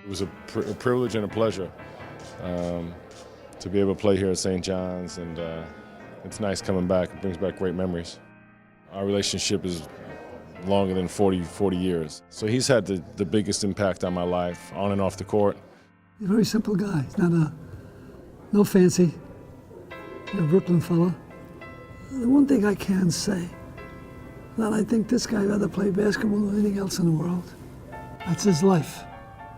It was a privilege and a pleasure to be able to play here at St. John's, and it's nice coming back. It brings back great memories. Our relationship is longer than 40 years. So he's had the biggest impact on my life, on and off the court. He's a very simple guy. He's not no fancy. He's a Brooklyn fella. The one thing I can say, that I think this guy rather play basketball than anything else in the world. That's his life.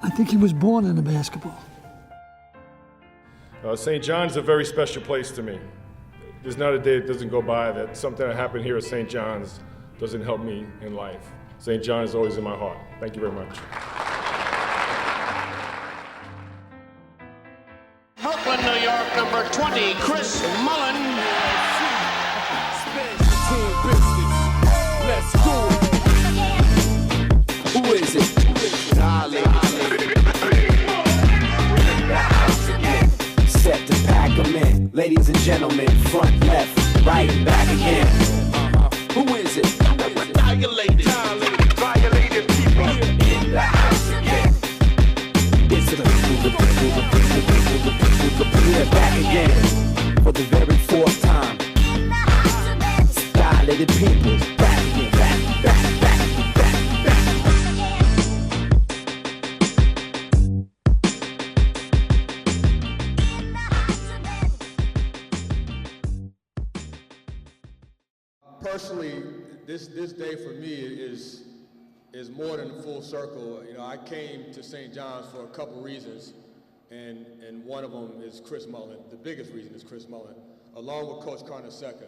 I think he was born into basketball. St. John's is a very special place to me. There's not a day that doesn't go by that something that happened here at St. John's doesn't help me in life. St. John is always in my heart. Thank you very much. Brooklyn, New York, number 20, Chris Mullin. Let's go. Who is it? Set to pack them in. Ladies and gentlemen, front, left, right, back again. Who is it? Violated people. In the house again. It's the we're back again for the very fourth time. Violated people. Back again, back. Personally, this day for me is more than full circle. You know, I came to St. John's for a couple reasons, and one of them is Chris Mullin. The biggest reason is Chris Mullin, along with Coach Carnesecca.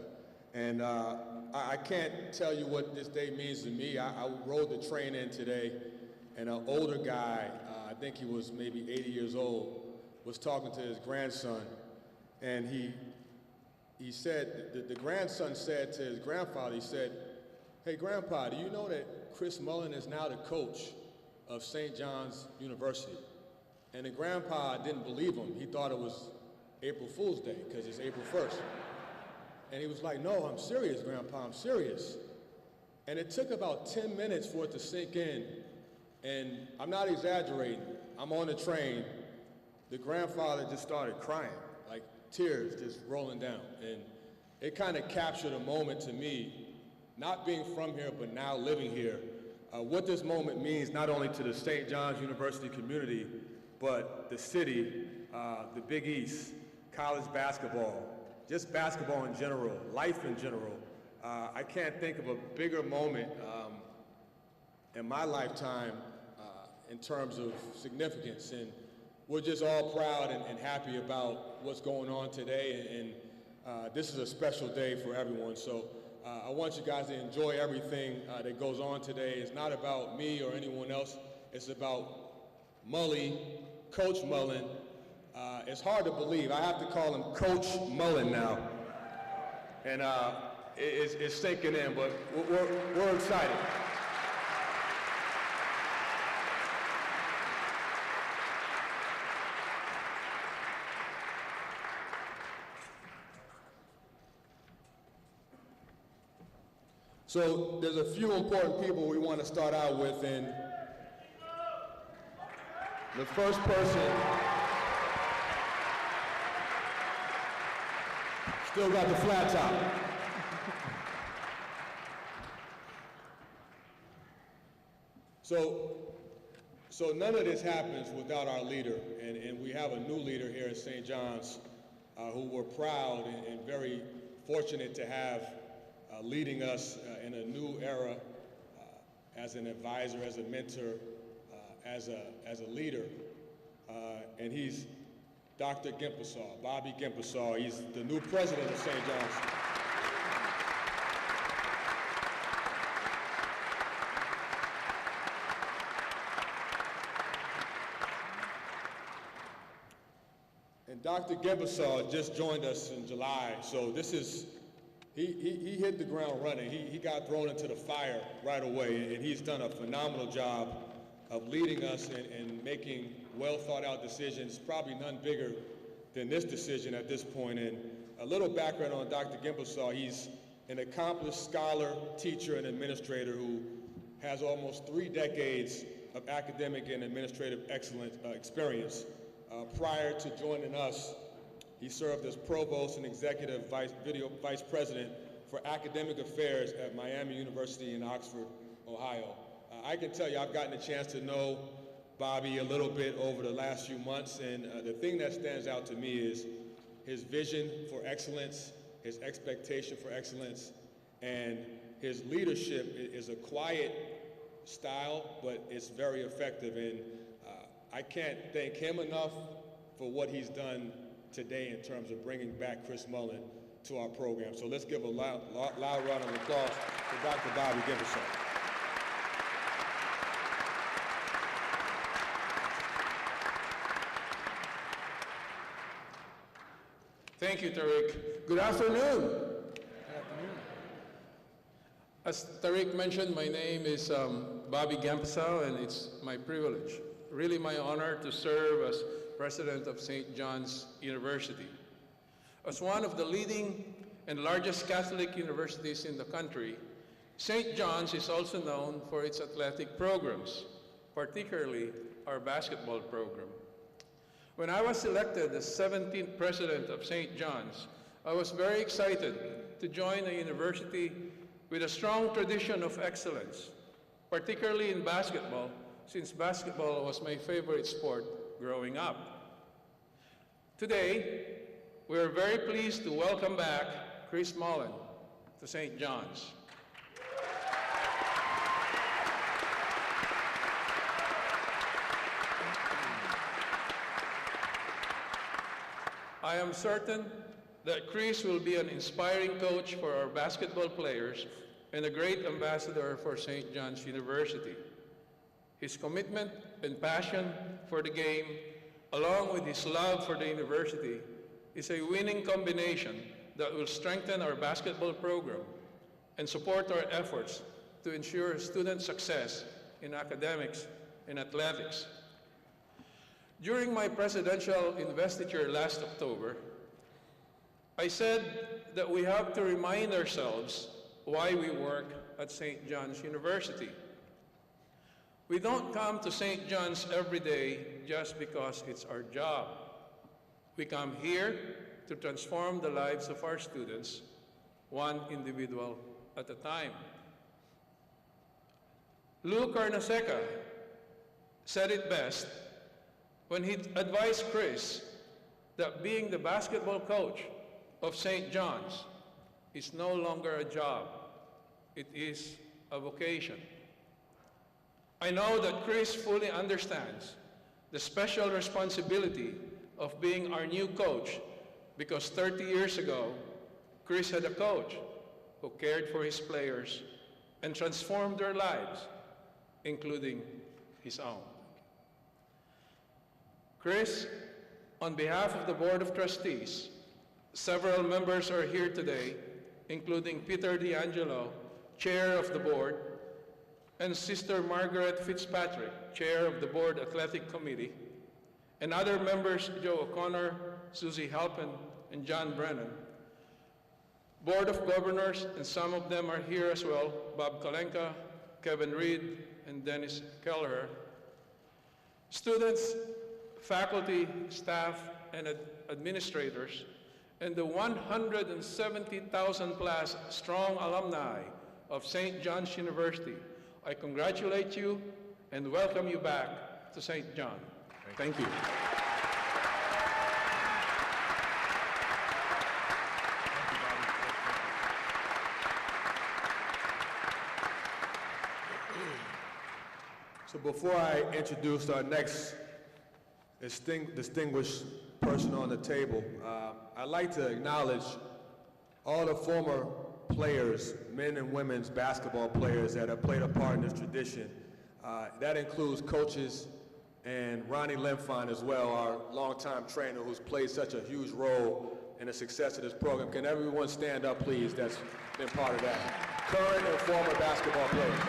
And I can't tell you what this day means to me. I rode the train in today, and an older guy, I think he was maybe 80 years old, was talking to his grandson, and he said, the grandson said to his grandfather, he said, "Hey, Grandpa, do you know that Chris Mullin is now the coach of St. John's University?" And the grandpa didn't believe him. He thought it was April Fool's Day because it's April 1st. And he was like, "No, I'm serious, Grandpa, I'm serious." And it took about 10 minutes for it to sink in. And I'm not exaggerating. I'm on the train. The grandfather just started crying, like tears just rolling down. And it kind of captured a moment to me, not being from here, but now living here, what this moment means not only to the St. John's University community, but the city, the Big East, college basketball, just basketball in general, life in general. I can't think of a bigger moment in my lifetime in terms of significance. And we're just all proud and happy about what's going on today. And this is a special day for everyone. So I want you guys to enjoy everything that goes on today. It's not about me or anyone else. It's about Mully, Coach Mullin. It's hard to believe. I have to call him Coach Mullin now. And it's sinking in, but we're excited. So there's a few important people we want to start out with, and the first person still got the flat top. So none of this happens without our leader, and we have a new leader here at St. John's who we're proud and very fortunate to have leading us in a new era as an advisor, as a mentor, as a leader. And he's Dr. Gempesaw, Bobby Gempesaw. He's the new president of St. John's. And Dr. Gempesaw just joined us in July, so this is, he hit the ground running. He got thrown into the fire right away, and he's done a phenomenal job of leading us and making well thought out decisions, probably none bigger than this decision at this point. And a little background on Dr. Gempesaw: he's an accomplished scholar, teacher, and administrator who has almost 3 decades of academic and administrative excellence experience. Prior to joining us, he served as provost and executive vice president for academic affairs at Miami University in Oxford, Ohio. I can tell you I've gotten a chance to know Bobby a little bit over the last few months, and the thing that stands out to me is his vision for excellence, his expectation for excellence, and his leadership is a quiet style, but it's very effective. And I can't thank him enough for what he's done today in terms of bringing back Chris Mullin to our program. So let's give a loud round of applause to Dr. Bobby Gempesaw. Thank you, Tariq. Good afternoon. As Tariq mentioned, my name is Bobby Gempesaw, and it's my privilege, really my honor, to serve as president of St. John's University. As one of the leading and largest Catholic universities in the country, St. John's is also known for its athletic programs, particularly our basketball program. When I was elected as 17th president of St. John's, I was very excited to join a university with a strong tradition of excellence, particularly in basketball, since basketball was my favorite sport growing up. Today, we are very pleased to welcome back Chris Mullin to St. John's. I am certain that Chris will be an inspiring coach for our basketball players and a great ambassador for St. John's University. His commitment and passion for the game, along with his love for the university, is a winning combination that will strengthen our basketball program and support our efforts to ensure student success in academics and athletics. During my presidential investiture last October, I said that we have to remind ourselves why we work at St. John's University. We don't come to St. John's every day just because it's our job. We come here to transform the lives of our students, one individual at a time. Lou Carnesecca said it best when he advised Chris that being the basketball coach of St. John's is no longer a job, it is a vocation. I know that Chris fully understands the special responsibility of being our new coach because 30 years ago, Chris had a coach who cared for his players and transformed their lives, including his own. Chris, on behalf of the Board of Trustees, several members are here today, including Peter D'Angelo, Chair of the Board, and Sister Margaret Fitzpatrick, Chair of the Board Athletic Committee, and other members, Joe O'Connor, Susie Halpin, and John Brennan. Board of Governors, and some of them are here as well, Bob Kalenka, Kevin Reed, and Dennis Kelleher. Students, faculty, staff, and administrators, and the 170,000 plus strong alumni of St. John's University, I congratulate you and welcome you back to St. John. Thank you. So before I introduce our next distinguished person on the table, I'd like to acknowledge all the former players, men and women's basketball players that have played a part in this tradition. That includes coaches and Ronnie Limfon as well, our longtime trainer who's played such a huge role in the success of this program. Can everyone stand up, please, that's been part of that? Current and former basketball players.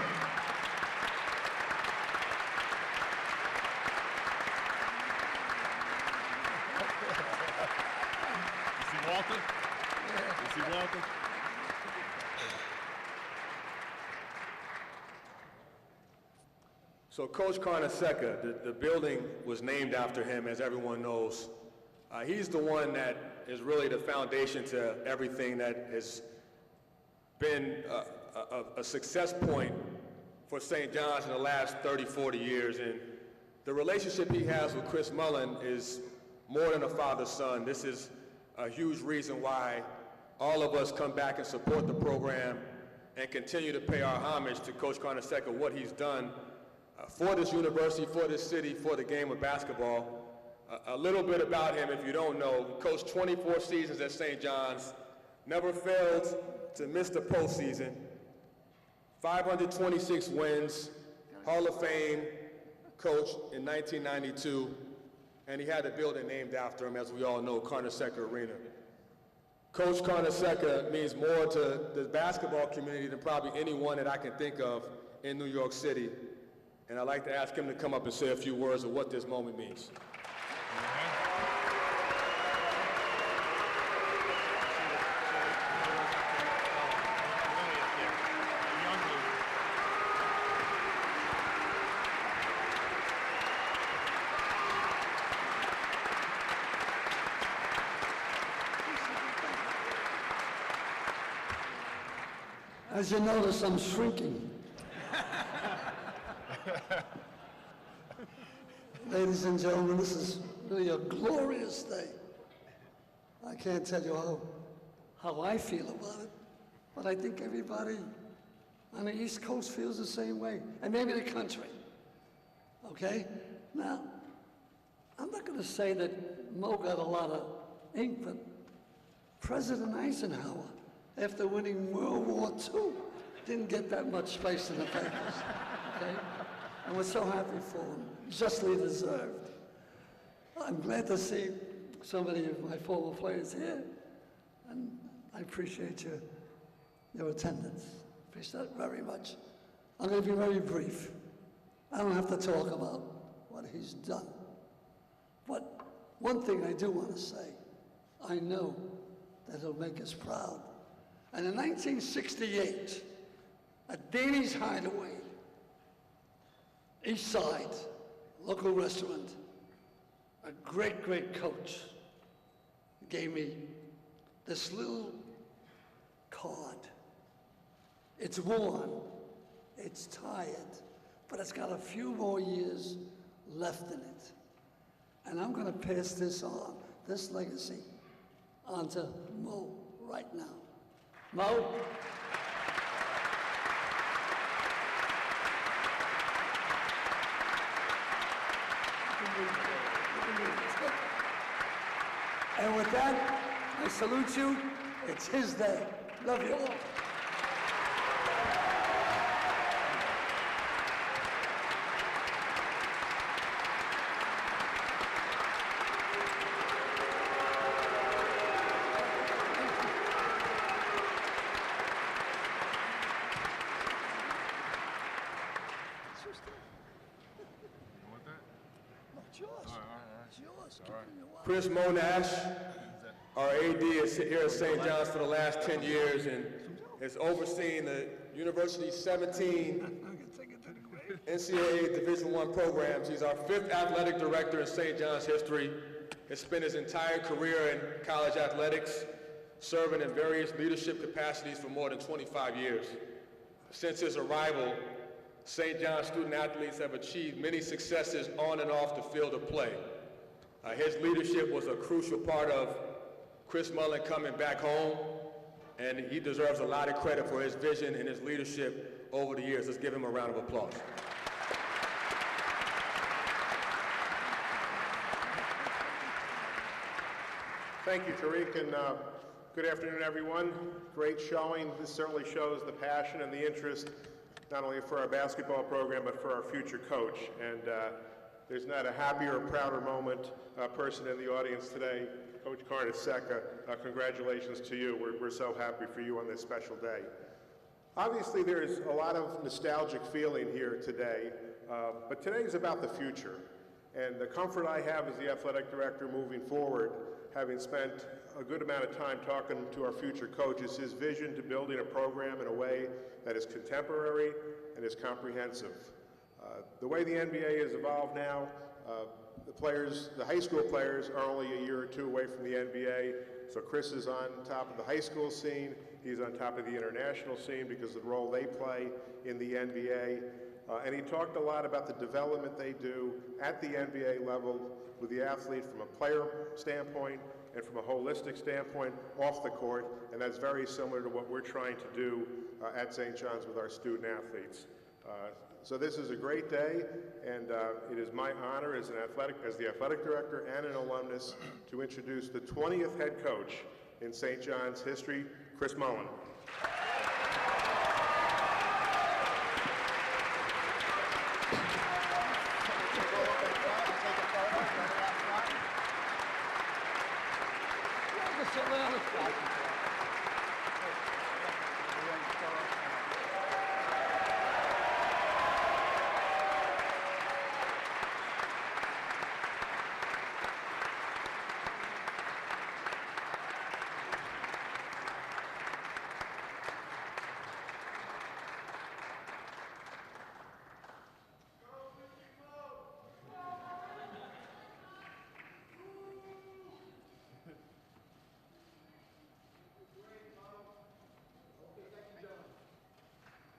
Is he welcome? So Coach Carnesecca, the building was named after him, as everyone knows. He's the one that is really the foundation to everything that has been a success point for St. John's in the last 30, 40 years. And the relationship he has with Chris Mullin is more than a father-son. This is a huge reason why all of us come back and support the program and continue to pay our homage to Coach Carnesecca, what he's done for this university, for this city, for the game of basketball. A little bit about him, if you don't know, he coached 24 seasons at St. John's, never failed to miss the postseason, 526 wins, Hall of Fame coach in 1992, and he had a building named after him, as we all know, Carnesecca Arena. Coach Carnesecca means more to the basketball community than probably anyone that I can think of in New York City. And I'd like to ask him to come up and say a few words of what this moment means. As you notice, I'm shrinking. Ladies and gentlemen, this is really a glorious day. I can't tell you how I feel about it, but I think everybody on the East Coast feels the same way, and maybe the country. Okay? Now, I'm not going to say that Mo got a lot of ink, but President Eisenhower, after winning World War II, didn't get that much space in the papers. Okay? And we're so happy for him, justly deserved. I'm glad to see so many of my former players here, and I appreciate your attendance. Appreciate that very much. I'm going to be very brief. I don't have to talk about what he's done. But one thing I do want to say, I know that he'll make us proud. And in 1968, at Danny's Hideaway, East Side, local restaurant, a great, great coach gave me this little card. It's worn, it's tired, but it's got a few more years left in it. And I'm going to pass this on, this legacy, onto Mo right now. Mo? And with that, I salute you. It's his day. Love you all. Chris Monash, our AD, is here at St. John's for the last 10 years and has overseen the university's 17 NCAA Division I programs. He's our 5th athletic director in St. John's history. Has spent his entire career in college athletics, serving in various leadership capacities for more than 25 years. Since his arrival, St. John's student athletes have achieved many successes on and off the field of play. His leadership was a crucial part of Chris Mullin coming back home, and he deserves a lot of credit for his vision and his leadership over the years. Let's give him a round of applause. Thank you, Tariq, and good afternoon, everyone. Great showing. This certainly shows the passion and the interest, not only for our basketball program, but for our future coach. And there's not a happier or prouder person in the audience today. Coach Carnesecca, congratulations to you. We're so happy for you on this special day. Obviously, there's a lot of nostalgic feeling here today, but today is about the future. And the comfort I have as the athletic director moving forward, having spent a good amount of time talking to our future coach, is his vision to building a program in a way that is contemporary and is comprehensive. The way the NBA has evolved now, the high school players are only a year or two away from the NBA. So Chris is on top of the high school scene. He's on top of the international scene because of the role they play in the NBA. And he talked a lot about the development they do at the NBA level with the athlete from a player standpoint and from a holistic standpoint off the court. And that's very similar to what we're trying to do at St. John's with our student athletes. So this is a great day, and it is my honor as the athletic director and an alumnus to introduce the 20th head coach in St. John's history, Chris Mullin.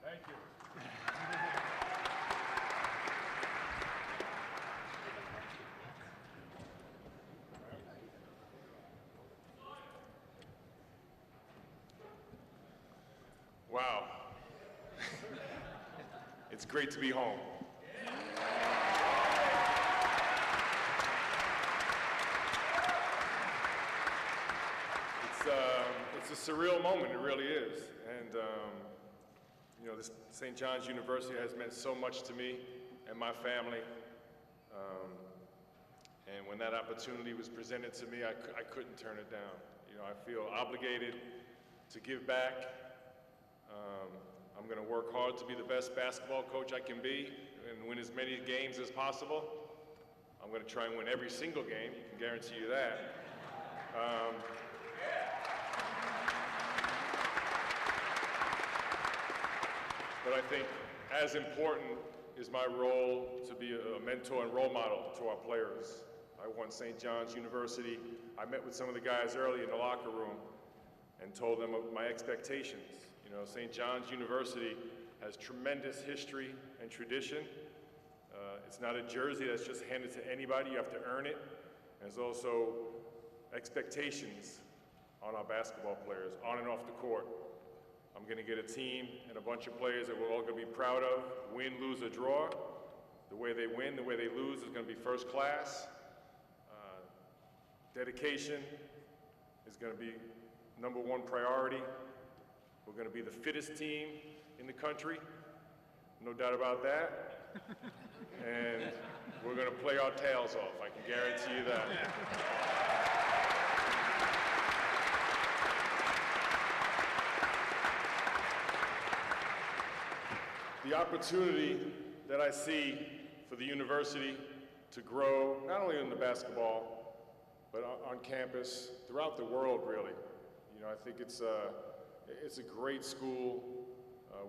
Thank you. Wow. It's great to be home. It's a surreal moment, it really is. And you know, this St. John's University has meant so much to me and my family. And when that opportunity was presented to me, I couldn't turn it down. You know, I feel obligated to give back. I'm going to work hard to be the best basketball coach I can be and win as many games as possible. I'm going to try and win every single game, you can guarantee you that. But I think as important is my role to be a mentor and role model to our players. I won St. John's University. I met with some of the guys early in the locker room and told them of my expectations. You know, St. John's University has tremendous history and tradition. It's not a jersey that's just handed to anybody. You have to earn it. And there's also expectations on our basketball players, on and off the court. I'm going to get a team and a bunch of players that we're all going to be proud of, win, lose, or draw. The way they win, the way they lose is going to be first class. Dedication is going to be #1 priority. We're going to be the fittest team in the country, no doubt about that. And we're going to play our tails off, I can guarantee you that. The opportunity that I see for the university to grow, not only in the basketball, but on campus, throughout the world, really. You know, I think it's a great school.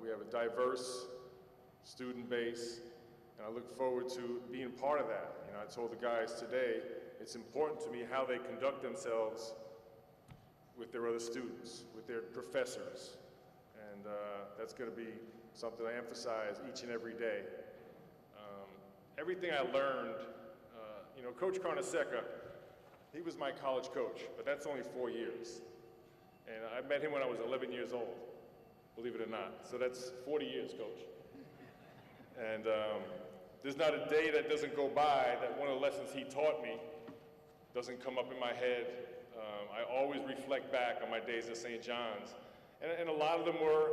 We have a diverse student base, and I look forward to being part of that. You know, I told the guys today, it's important to me how they conduct themselves with their other students, with their professors. And that's going to be something I emphasize each and every day. Everything I learned, you know, Coach Carnesecca, he was my college coach, but that's only 4 years. And I met him when I was 11 years old, believe it or not. So that's 40 years, Coach. And there's not a day that doesn't go by that one of the lessons he taught me doesn't come up in my head. I always reflect back on my days at St. John's. And a lot of them were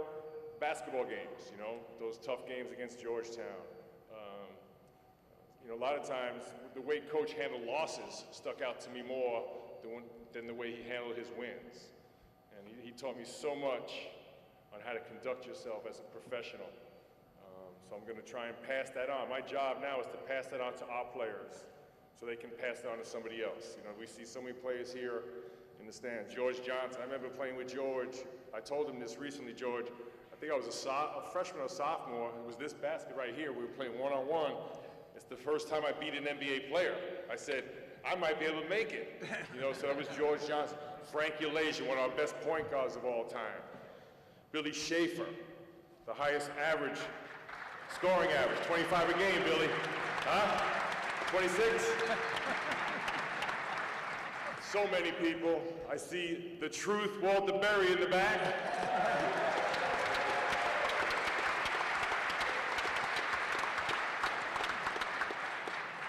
basketball games, you know, those tough games against Georgetown. You know, a lot of times, the way Coach handled losses stuck out to me more than the way he handled his wins. And he taught me so much on how to conduct yourself as a professional. So I'm going to try and pass that on. My job now is to pass that on to our players so they can pass it on to somebody else. You know, we see so many players here in the stands. George Johnson, I remember playing with George. I told him this recently, George. I think I was a freshman or sophomore. It was this basket right here. We were playing one-on-one. It's the first time I beat an NBA player. I said, I might be able to make it. So that was George Johnson. Frank Ulation, one of our best point guards of all time. Billy Schaefer, the highest average, scoring average, 25 a game, Billy. Huh? 26? So many people. I see the truth, Walter Berry in the back.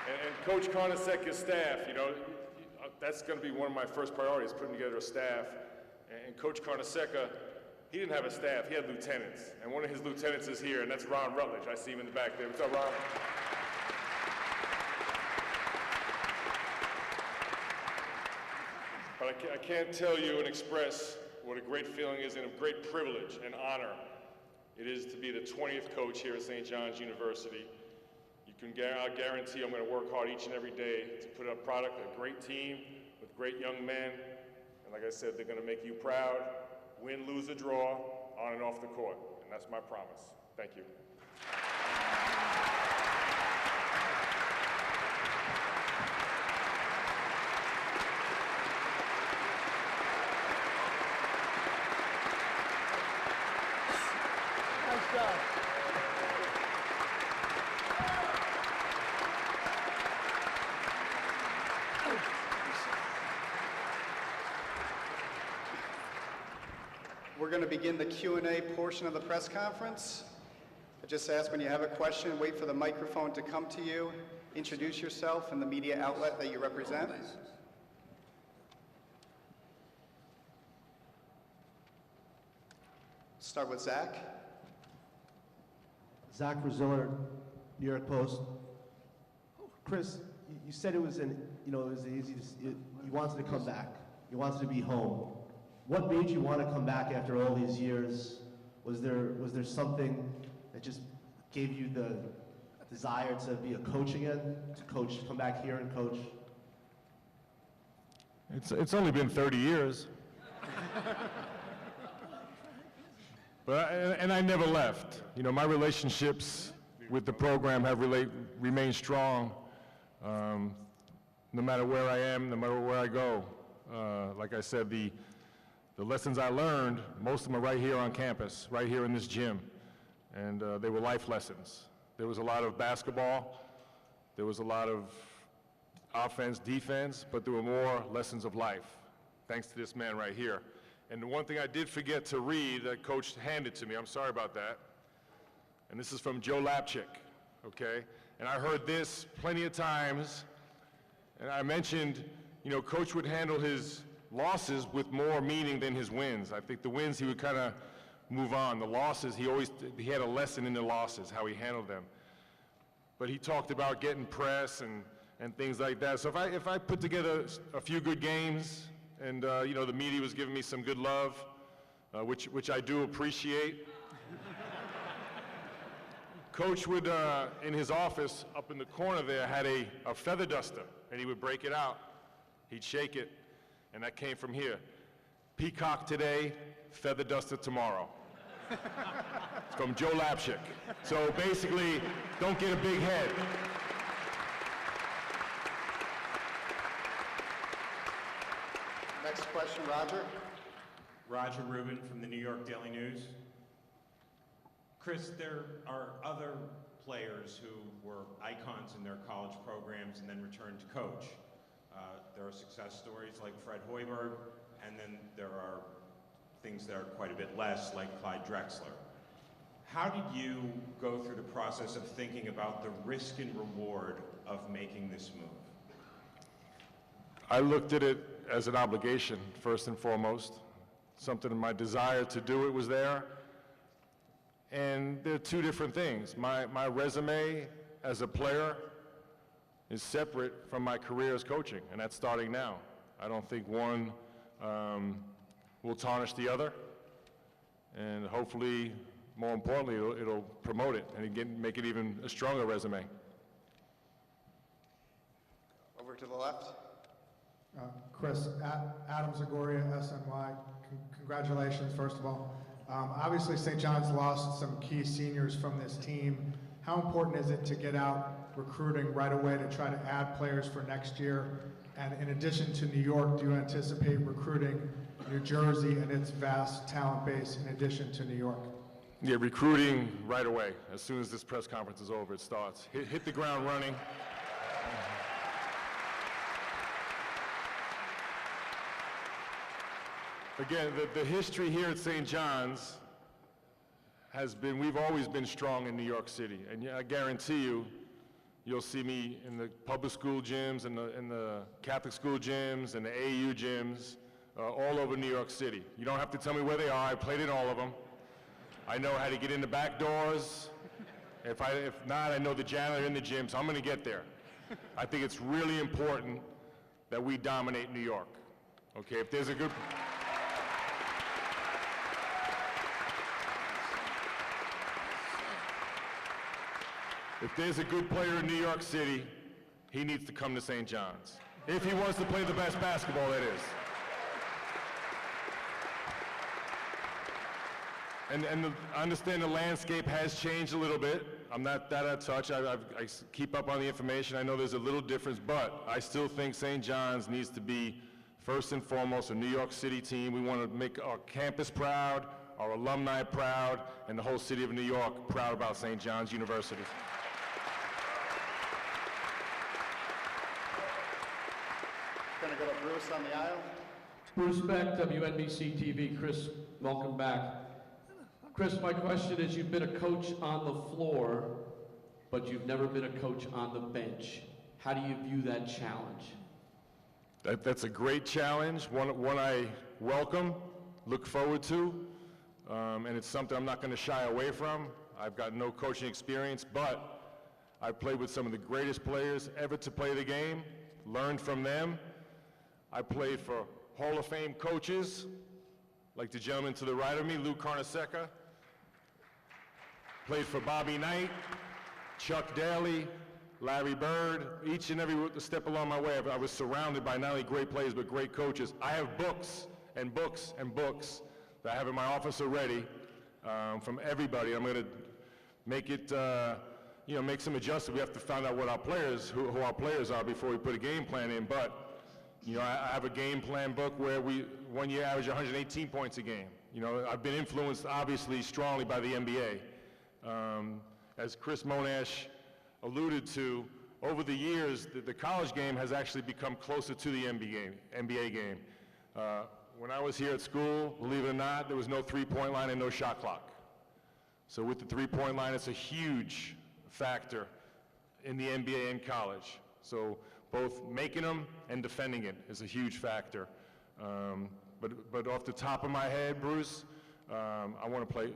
And Coach Carnesecca's staff, that's going to be one of my first priorities, putting together a staff. And Coach Carnesecca, he didn't have a staff, he had lieutenants. And one of his lieutenants is here, and that's Ron Rutledge. I see him in the back there. What's up, Ron? But I can't tell you and express what a great feeling is and a great privilege and honor it is to be the 20th coach here at St. John's University. I guarantee I'm going to work hard each and every day to put up a great team with great young men. And like I said, they're going to make you proud, win, lose, or draw, on and off the court. And that's my promise. Thank you. Nice job. We're going to begin the Q&A portion of the press conference. I just ask when you have a question, wait for the microphone to come to you, introduce yourself and the media outlet that you represent. Start with Zach. Zach Braziller, New York Post. Chris, you said it was it was easy. You wanted to come back. You wanted to be home. What made you want to come back after all these years? Was there something that just gave you the desire to be a coach again, to come back here and coach? It's only been 30 years. But I never left. My relationships with the program have remained strong, no matter where I am, no matter where I go. Like I said, the lessons I learned, most of them are right here on campus, right here in this gym, and they were life lessons. There was a lot of basketball, there was a lot of offense, defense, but there were more lessons of life, thanks to this man right here. And the one thing I did forget to read that Coach handed to me, I'm sorry about that, and this is from Joe Lapchick, okay? And I heard this plenty of times, and I mentioned, Coach would handle his losses with more meaning than his wins. I think the wins he would kind of move on. The losses, he had a lesson in the losses, how he handled them. But he talked about getting press and things like that. So if I put together a few good games, and the media was giving me some good love, which I do appreciate. Coach would, in his office up in the corner there, had a feather duster, and he would break it out. He'd shake it, and that came from here. Peacock today, feather duster tomorrow. It's from Joe Lapchick. So basically, don't get a big head. Next question, Roger. Roger Rubin from the New York Daily News. Chris, there are other players who were icons in their college programs and then returned to coach. There are success stories like Fred Hoiberg, and then there are things that are quite a bit less, like Clyde Drexler. How did you go through the process of thinking about the risk and reward of making this move? I looked at it as an obligation, first and foremost. Something in my desire to do it was there. And there are two different things. My resume as a player is separate from my career as coaching, and that's starting now. I don't think one will tarnish the other, and hopefully, more importantly, it'll promote it and again, make it even a stronger resume. Over to the left. Chris, Adam Zagoria, SNY, congratulations, first of all. Obviously, St. John's lost some key seniors from this team. How important is it to get out recruiting right away to try to add players for next year? And in addition to New York, do you anticipate recruiting New Jersey and its vast talent base in addition to New York? Yeah, recruiting right away. As soon as this press conference is over, it starts. Hit the ground running. Again, the history here at St. John's has been, we've always been strong in New York City. And I guarantee you, you'll see me in the public school gyms, in the Catholic school gyms, and the AAU gyms, all over New York City. You don't have to tell me where they are. I played in all of them. I know how to get in the back doors. If not, I know the janitor in the gym, so I'm going to get there. I think it's really important that we dominate New York. Okay, if there's a good... If there's a good player in New York City, he needs to come to St. John's. If he wants to play the best basketball, that is. I understand the landscape has changed a little bit. I'm not that out of touch. I keep up on the information. I know there's a little difference, but I still think St. John's needs to be first and foremost a New York City team. We want to make our campus proud, our alumni proud, and the whole city of New York proud about St. John's University. Going to go to Bruce on the aisle. Bruce Beck, WNBC TV. Chris, welcome back. Chris, my question is, you've been a coach on the floor, but you've never been a coach on the bench. How do you view that challenge? That's a great challenge, one I welcome, look forward to, and it's something I'm not going to shy away from. I've got no coaching experience, but I've played with some of the greatest players ever to play the game, learned from them. I played for Hall of Fame coaches, like the gentleman to the right of me, Lou Carnesecca. Played for Bobby Knight, Chuck Daly, Larry Bird. Each and every step along my way, I was surrounded by not only great players, but great coaches. I have books and books and books that I have in my office already from everybody. I'm going to make it, make some adjustments. We have to find out what our players, who our players are before we put a game plan in. But, I have a game plan book where we, 1 year, average 118 points a game. I've been influenced, obviously, strongly by the NBA. As Chris Mullin alluded to, over the years, the college game has actually become closer to the NBA game. When I was here at school, believe it or not, there was no three-point line and no shot clock. So with the three-point line, it's a huge factor in the NBA and college. So both making them and defending it is a huge factor. But off the top of my head, Bruce, I want to play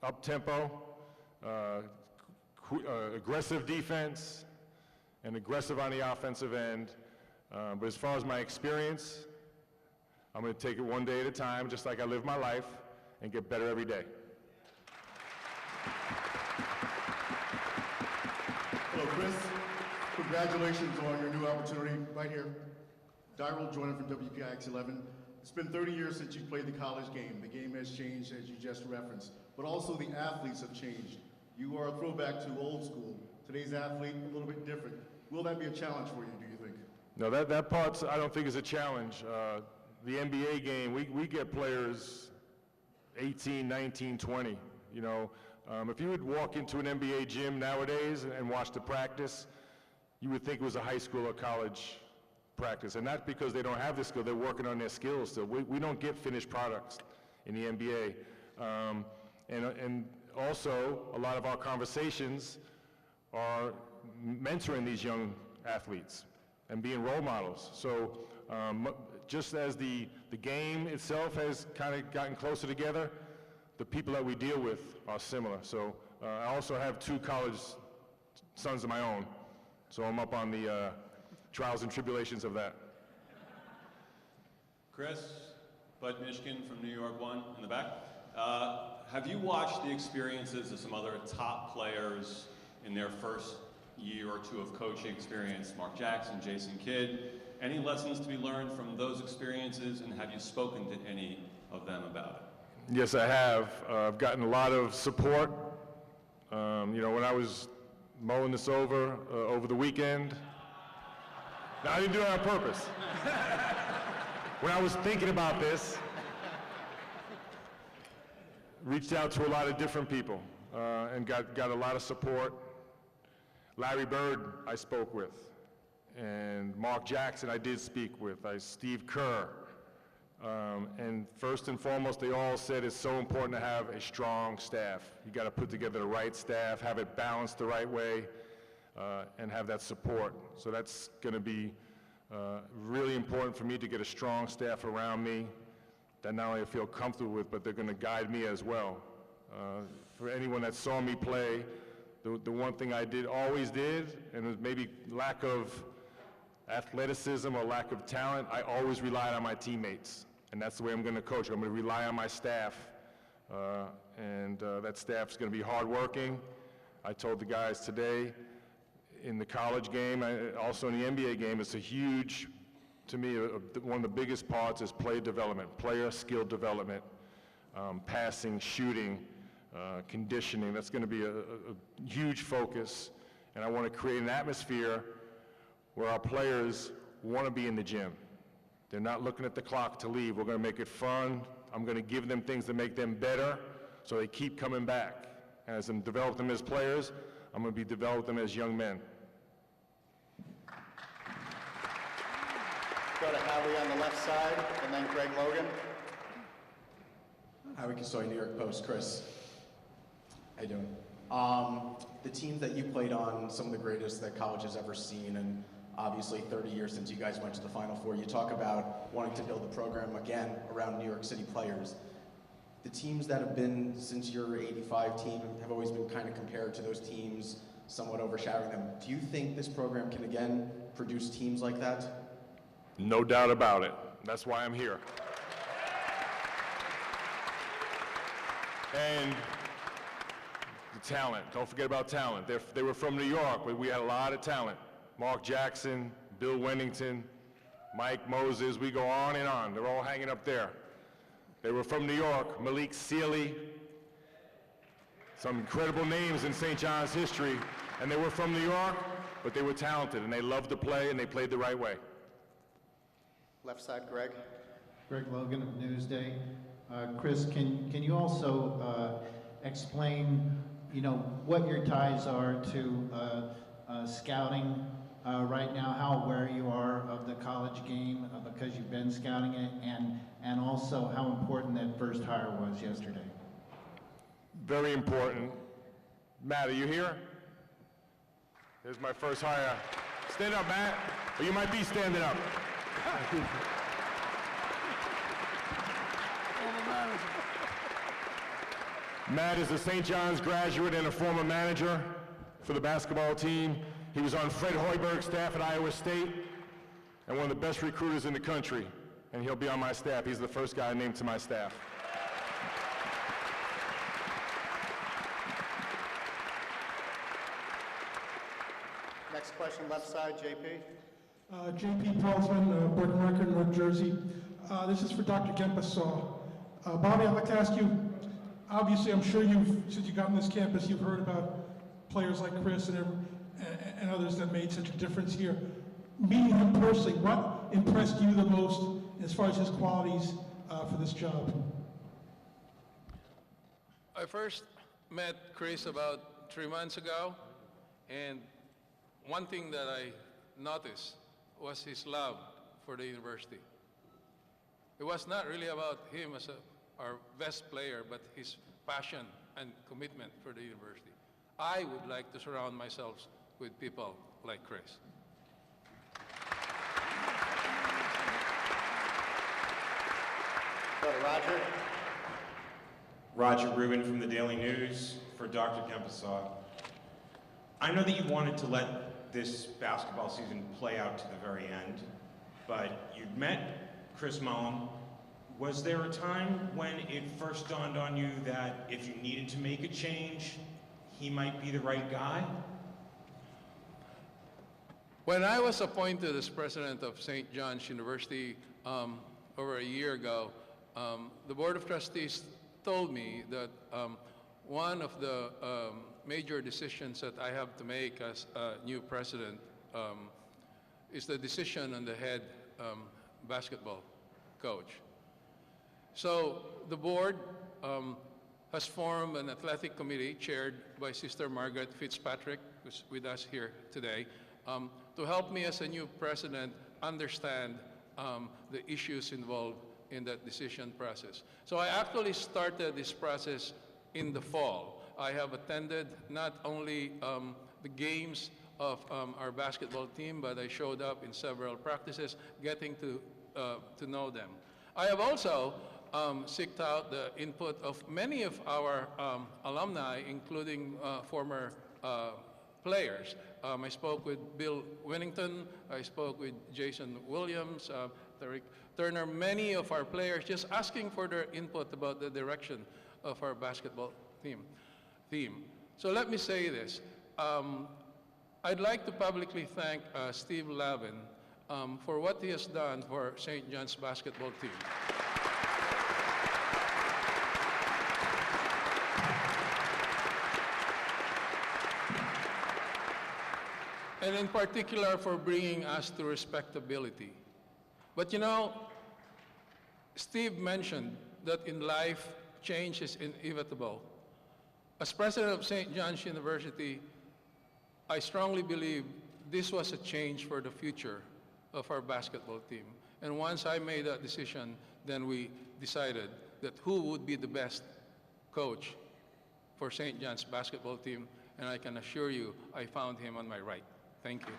up-tempo, aggressive defense, and aggressive on the offensive end. But as far as my experience, I'm going to take it one day at a time, just like I live my life, and get better every day. Hello, Chris. Congratulations on your new opportunity right here. Dyrell joining from WPIX 11. It's been 30 years since you played the college game. The game has changed, as you just referenced, but also the athletes have changed. You are a throwback to old school. Today's athlete, a little bit different. Will that be a challenge for you, do you think? No, that part I don't think is a challenge. The NBA game, we get players 18, 19, 20. If you would walk into an NBA gym nowadays and watch the practice, you would think it was a high school or college practice. And not because they don't have the skill, they're working on their skills still. We don't get finished products in the NBA. And also, a lot of our conversations are mentoring these young athletes and being role models. So just as the game itself has kind of gotten closer together, the people that we deal with are similar. So I also have 2 college sons of my own. So I'm up on the trials and tribulations of that. Chris, Bud Mishkin from New York 1 in the back. Have you watched the experiences of some other top players in their first year or 2 of coaching experience? Mark Jackson, Jason Kidd. Any lessons to be learned from those experiences, and have you spoken to any of them about Yes, I have. I've gotten a lot of support. You know, when I was mulling this over the weekend, no, I didn't do it on purpose. When I was thinking about this, reached out to a lot of different people and got a lot of support. Larry Bird I spoke with, and Mark Jackson I did speak with, Steve Kerr. And first and foremost, they all said it's so important to have a strong staff. You got to put together the right staff, have it balanced the right way, and have that support. So that's going to be really important for me to get a strong staff around me that not only I feel comfortable with, but they're going to guide me as well. For anyone that saw me play, the one thing I always did, and it was maybe lack of athleticism or lack of talent, I always relied on my teammates. And that's the way I'm going to coach. I'm going to rely on my staff. And that staff's going to be hardworking. I told the guys today in the college game, also in the NBA game, it's a huge, to me, one of the biggest parts is play development, player skill development, passing, shooting, conditioning. That's going to be a huge focus. And I want to create an atmosphere where our players want to be in the gym. They're not looking at the clock to leave. We're going to make it fun. I'm going to give them things that make them better so they keep coming back. As I'm developing them as players, I'm going to be developing them as young men. Go to Howie on the left side, and then Greg Logan. Howie Kasoy, New York Post. Chris, how you doing? The teams that you played on, some of the greatest that college has ever seen, and obviously 30 years since you guys went to the Final Four. You talk about wanting to build a program again around New York City players. The teams that have been since your '85 team have always been kind of compared to those teams, somewhat overshadowing them. Do you think this program can again produce teams like that? No doubt about it. That's why I'm here. And the talent, don't forget about talent. They were from New York, but we had a lot of talent. Mark Jackson, Bill Wennington, Mike Moses, we go on and on. They're all hanging up there. They were from New York, Malik Sealy, some incredible names in St. John's history, and they were from New York, but they were talented, and they loved to play, and they played the right way. Left side, Greg. Greg Logan of Newsday. Chris, can you also explain, what your ties are to scouting right now, how aware you are of the college game because you've been scouting it, and also how important that first hire was yesterday? Very important. Matt, are you here? Here's my first hire. Stand up, Matt. Or you might be standing up. Matt is a St. John's graduate and a former manager for the basketball team. He was on Fred Hoiberg's staff at Iowa State and one of the best recruiters in the country. And he'll be on my staff. He's the first guy named to my staff. Next question, left side, JP. JP Peltzman, Burton Record, North Jersey. This is for Dr. Gempesaw. Bobby, I'd like to ask you, obviously I'm sure since you got on this campus, you've heard about players like Chris and others that made such a difference here. Meeting him personally, what impressed you the most as far as his qualities for this job? I first met Chris about 3 months ago, and one thing that I noticed was his love for the university. It was not really about him as our best player, but his passion and commitment for the university. I would like to surround myself with people like Chris. Go to Roger. Roger Rubin from the Daily News for Dr. Gempesaw. I know that you wanted to let this basketball season play out to the very end, but you've met Chris Mullin. Was there a time when it first dawned on you that if you needed to make a change, he might be the right guy? When I was appointed as president of St. John's University over a year ago, the Board of Trustees told me that one of the major decisions that I have to make as a new president is the decision on the head basketball coach. So the board has formed an athletic committee chaired by Sister Margaret Fitzpatrick, who's with us here today, to help me as a new president understand the issues involved in that decision process. So I actually started this process in the fall. I have attended not only the games of our basketball team, but I showed up in several practices, getting to know them. I have also sought out the input of many of our alumni, including former players. I spoke with Bill Winnington, I spoke with Jason Williams, Tariq Turner, many of our players, just asking for their input about the direction of our basketball team. So let me say this. I'd like to publicly thank Steve Lavin for what he has done for St. John's basketball team. And in particular for bringing us to respectability. But you know, Steve mentioned that in life, change is inevitable. As president of St. John's University, I strongly believe this was a change for the future of our basketball team. And once I made that decision, then we decided that who would be the best coach for St. John's basketball team, and I can assure you, I found him on my right. Thank you.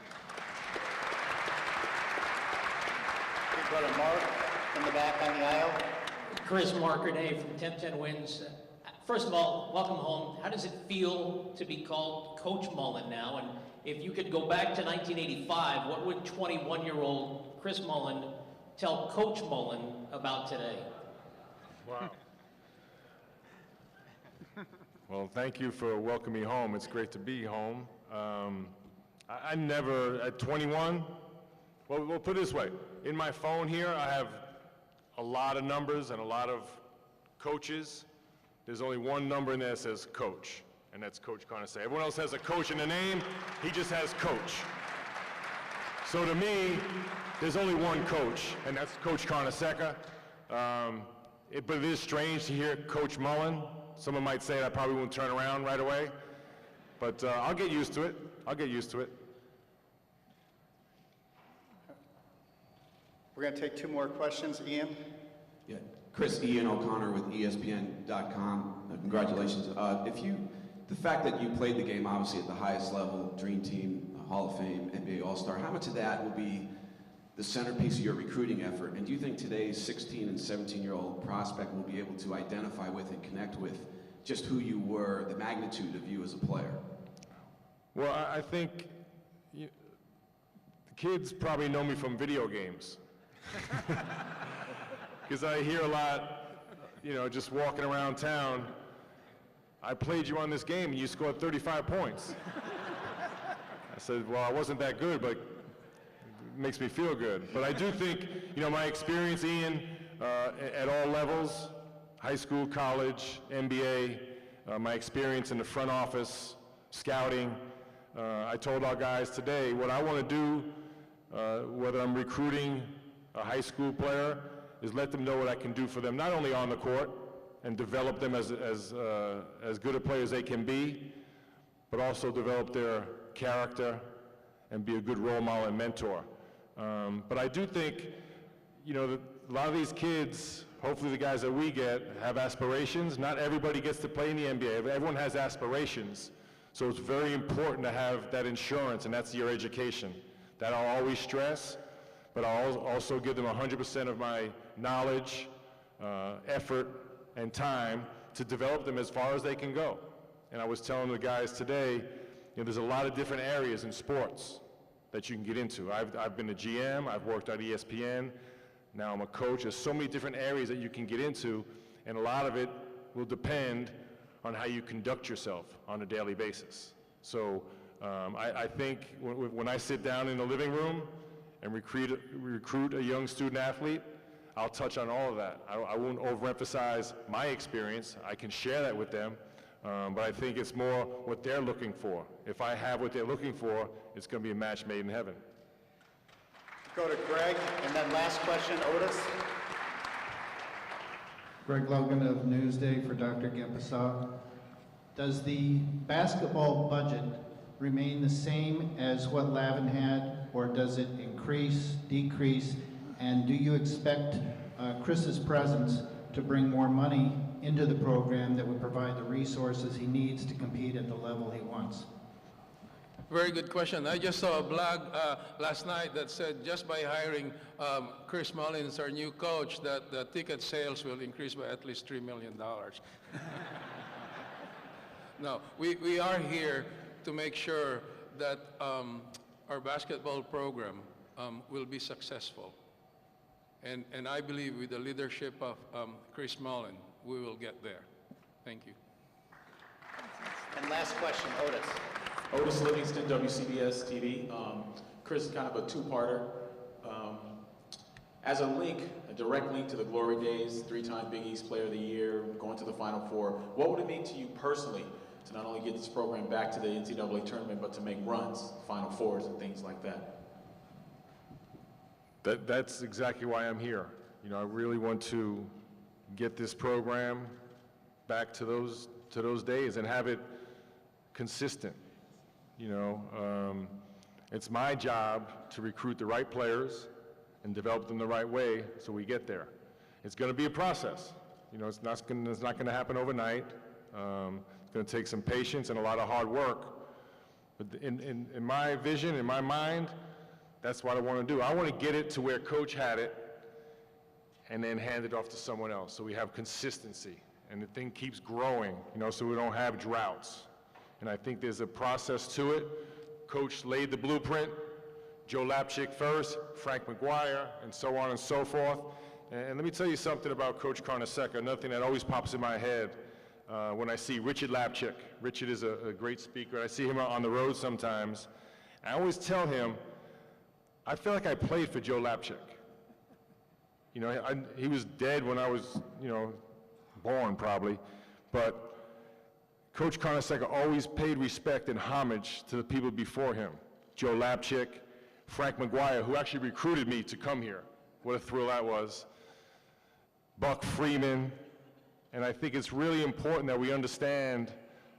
Big brother Mark in the back on the aisle. Chris Markerday from 1010 Wins. First of all, welcome home. How does it feel to be called Coach Mullin now? And if you could go back to 1985, what would 21-year-old Chris Mullin tell Coach Mullin about today? Wow. Well, thank you for welcoming me home. It's great to be home. I never, at 21, well, we'll put it this way. In my phone here, I have a lot of numbers and a lot of coaches. There's only one number in there that says coach, and that's Coach Carnesecca. Everyone else has a coach in the name. He just has coach. So to me, there's only one coach, and that's Coach Carnesecca. But it is strange to hear Coach Mullin. Someone might say I probably won't turn around right away, but I'll get used to it. I'll get used to it. We're going to take two more questions. Ian? Yeah, Chris, Ian O'Connor with ESPN.com. Congratulations. The fact that you played the game obviously at the highest level, Dream Team, Hall of Fame, NBA All-Star, how much of that will be the centerpiece of your recruiting effort? And do you think today's 16 and 17-year-old prospect will be able to identify with and connect with just who you were, the magnitude of you as a player? Well, I think the kids probably know me from video games. Because I hear a lot, just walking around town, I played you on this game and you scored 35 points. I said, well, I wasn't that good, but it makes me feel good. But I do think, my experience, Ian, at all levels, high school, college, NBA, my experience in the front office, scouting, I told our guys today what I want to do, whether I'm recruiting a high school player, is let them know what I can do for them, not only on the court and develop them as good a player as they can be, but also develop their character and be a good role model and mentor. But I do think, a lot of these kids, hopefully the guys that we get, have aspirations. Not everybody gets to play in the NBA. Everyone has aspirations. So it's very important to have that insurance, and that's your education. That I'll always stress, but I'll also give them 100% of my knowledge, effort, and time to develop them as far as they can go. And I was telling the guys today, there's a lot of different areas in sports that you can get into. I've been a GM, I've worked at ESPN, now I'm a coach. There's so many different areas that you can get into, and a lot of it will depend on how you conduct yourself on a daily basis. So I think when I sit down in the living room and recruit a young student athlete, I'll touch on all of that. I won't overemphasize my experience. I can share that with them, but I think it's more what they're looking for. If I have what they're looking for, it's going to be a match made in heaven. Go to Greg, and then last question, Otis. Greg Logan of Newsday for Dr. Gempesaw. Does the basketball budget remain the same as what Lavin had, or does it increase, decrease, and do you expect Chris's presence to bring more money into the program that would provide the resources he needs to compete at the level he wants? Very good question. I just saw a blog last night that said just by hiring Chris Mullin as our new coach, that the ticket sales will increase by at least $3 million. No, we are here to make sure that our basketball program will be successful. And I believe with the leadership of Chris Mullin, we will get there. Thank you. And last question, Otis. Otis Livingston, WCBS TV. Chris, kind of a two-parter. As a link, a direct link to the glory days, 3-time Big East Player of the Year, going to the Final Four, what would it mean to you personally to not only get this program back to the NCAA tournament, but to make runs, Final Fours and things like that? That's exactly why I'm here. You know, I really want to get this program back to those days and have it consistent. You know, it's my job to recruit the right players and develop them the right way so we get there. It's going to be a process. You know, it's not going to happen overnight. It's going to take some patience and a lot of hard work. But in my vision, in my mind, that's what I want to do. I want to get it to where Coach had it and then hand it off to someone else so we have consistency and the thing keeps growing, you know, so we don't have droughts. And I think there's a process to it. Coach laid the blueprint, Joe Lapchick first, Frank McGuire, and so on and so forth. And let me tell you something about Coach Carnesecca, another thing that always pops in my head when I see Richard Lapchick. Richard is a great speaker. I see him on the road sometimes. I always tell him, I feel like I played for Joe Lapchick. You know, he was dead when I was, you know, born probably, but Coach Carnesecca always paid respect and homage to the people before him. Joe Lapchick, Frank McGuire, who actually recruited me to come here. What a thrill that was. Buck Freeman. And I think it's really important that we understand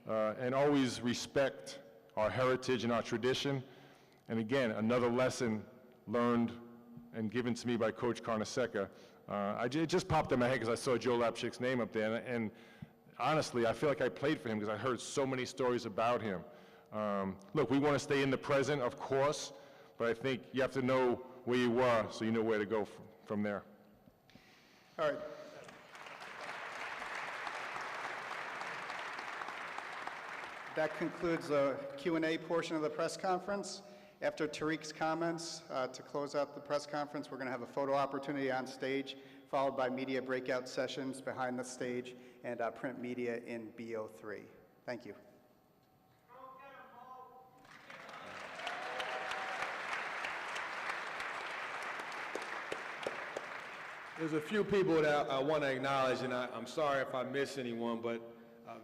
and always respect our heritage and our tradition. And again, another lesson learned and given to me by Coach Carnesecca. It just popped in my head because I saw Joe Lapchick's name up there. And honestly, I feel like I played for him because I heard so many stories about him. Look, we want to stay in the present, of course, but I think you have to know where you were so you know where to go from there. All right. That concludes the Q&A portion of the press conference. After Tariq's comments, to close out the press conference, we're going to have a photo opportunity on stage, followed by media breakout sessions behind the stage and print media in BO3. Thank you. There's a few people that I want to acknowledge, and I'm sorry if I miss anyone, but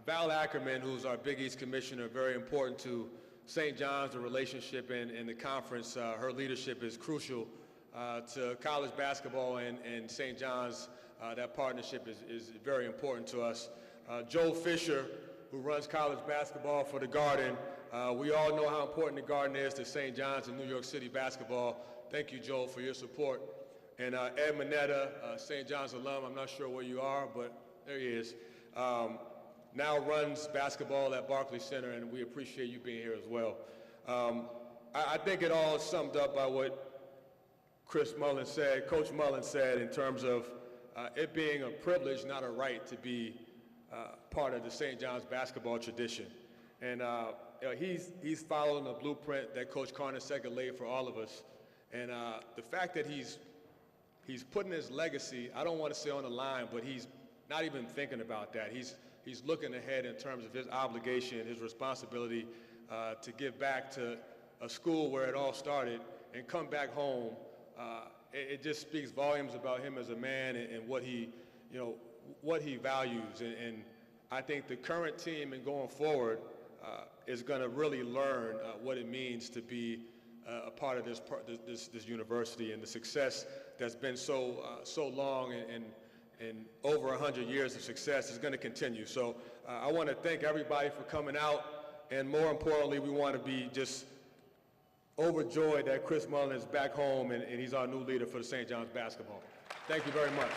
Val Ackerman, who's our Big East commissioner, very important to St. John's, the relationship and the conference. Her leadership is crucial to college basketball and St. John's. That partnership is very important to us. Joe Fisher, who runs college basketball for the Garden. We all know how important the Garden is to St. John's and New York City basketball. Thank you, Joe, for your support. And Ed Mineta, St. John's alum, I'm not sure where you are, but there he is. Now runs basketball at Barclays Center, and we appreciate you being here as well. I think it all is summed up by what Chris Mullin said, Coach Mullin said, in terms of it being a privilege, not a right, to be part of the St. John's basketball tradition. And he's following the blueprint that Coach Carnesecca laid for all of us. And the fact that he's putting his legacy, I don't want to say on the line, but he's not even thinking about that. He's looking ahead in terms of his obligation, his responsibility to give back to a school where it all started and come back home it just speaks volumes about him as a man and what he, what he values. And I think the current team and going forward is going to really learn what it means to be a part of this university, and the success that's been so long and over 100 years of success is going to continue. So I want to thank everybody for coming out, and more importantly, we want to be just overjoyed that Chris Mullin is back home and he's our new leader for the St. John's basketball. Thank you very much.